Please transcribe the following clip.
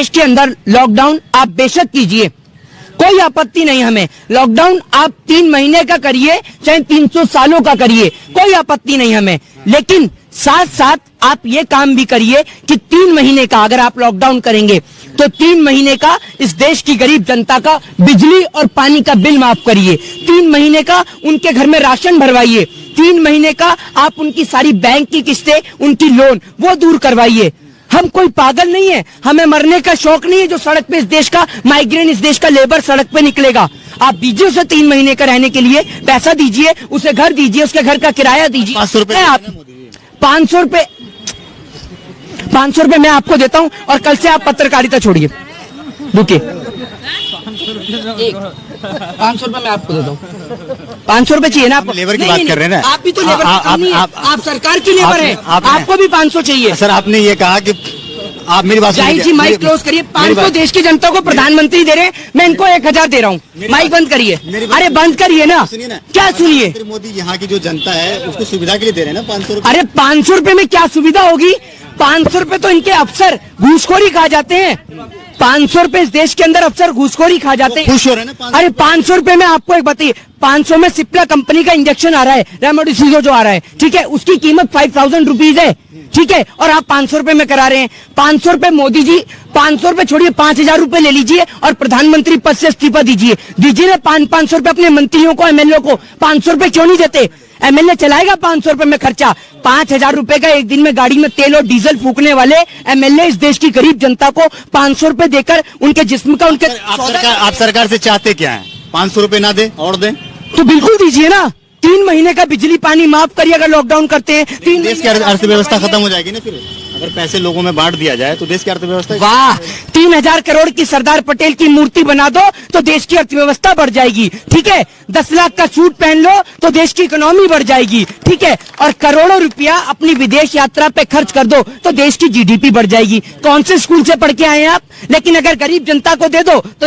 देश के अंदर लॉकडाउन आप बेशक कीजिए, कोई आपत्ति नहीं हमें। लॉकडाउन आप 3 महीने का करिए, चाहे 300 सालों का करिए, कोई आपत्ति नहीं हमें। लेकिन साथ साथ आप ये काम भी करिए कि 3 महीने का अगर आप लॉकडाउन करेंगे तो 3 महीने का इस देश की गरीब जनता का बिजली और पानी का बिल माफ करिए। 3 महीने का उनके घर में राशन भरवाइए। 3 महीने का आप उनकी सारी बैंक की किस्तें, उनकी लोन वो दूर करवाइए। हम कोई पागल नहीं है, हमें मरने का शौक नहीं है जो सड़क पे इस देश का माइग्रेन, इस देश का लेबर सड़क पे निकलेगा। आप दीजिए उसे 3 महीने का रहने के लिए पैसा दीजिए, उसे घर दीजिए, उसके घर का किराया दीजिए। 500 रुपए आप 500 रुपए मैं आपको देता हूं और कल से आप पत्रकारिता छोड़िए। रुकिए, 500 रुपए मैं आपको देता हूँ। 500 रुपए चाहिए ना आपको? लेबर की बात कर रहे हैं ना आप भी तो लेबर आप सरकार की लेबर है, आपको भी 500 चाहिए। सर आपने ये कहा कि आप मेरी बात जी माइक क्लोज करिए। 500 देश की जनता को प्रधानमंत्री दे रहे हैं, मैं इनको 1000 दे रहा हूँ। माइक बंद करिए। अरे बंद करिए ना, क्या सुनिए। मोदी यहाँ की जो जनता है उसको सुविधा के लिए दे रहे हैं ना 500 रुपए। अरे 500 रुपए में क्या सुविधा होगी? 500 रुपए तो इनके अफसर घूसखोरी खा जाते हैं। 500 रुपए इस देश के अंदर अफसर घूसखोरी खा जाते हैं। खुश हो रहे हैं ना? अरे 500 रुपए में आपको एक बताइए, 500 में सिप्ला कंपनी का इंजेक्शन आ रहा है, रेमडेसिविर जो आ रहा है, ठीक है, उसकी कीमत 5000 रुपीज है, ठीक है, और आप 500 रुपए में करा रहे हैं। 500 रुपए मोदी जी, 500 रुपए छोड़िए, 5000 रुपए ले लीजिए और प्रधानमंत्री पद से इस्तीफा दीजिए ना। 500 रुपए अपने मंत्रियों को, एमएलए को 500 रुपए क्यों नहीं देते? एमएलए चलाएगा 500 रुपए में खर्चा। 5000 रुपए का एक दिन में गाड़ी में तेल और डीजल फूकने वाले एमएलए इस देश की गरीब जनता को 500 रुपए देकर उनके जिस्म का, उनके आप सरकार से चाहते क्या है? 500 रुपए ना दे और दे तो बिल्कुल दीजिए ना। 3 महीने का बिजली पानी माफ करिए अगर लॉकडाउन करते हैं। 3 देश की अर्थव्यवस्था खत्म हो जाएगी ना फिर, अगर पैसे लोगों में बांट दिया जाए तो देश की अर्थव्यवस्था। वाह, 3000 करोड़ की सरदार पटेल की मूर्ति बना दो तो देश की अर्थव्यवस्था बढ़ जाएगी, ठीक है। 10 लाख का सूट पहन लो तो देश की इकोनॉमी बढ़ जाएगी, ठीक है। और करोड़ों रुपया अपनी विदेश यात्रा पे खर्च कर दो तो देश की जीडीपी बढ़ जाएगी। कौन से स्कूल से पढ़ के आए हैं आप? लेकिन अगर गरीब जनता को दे दो तो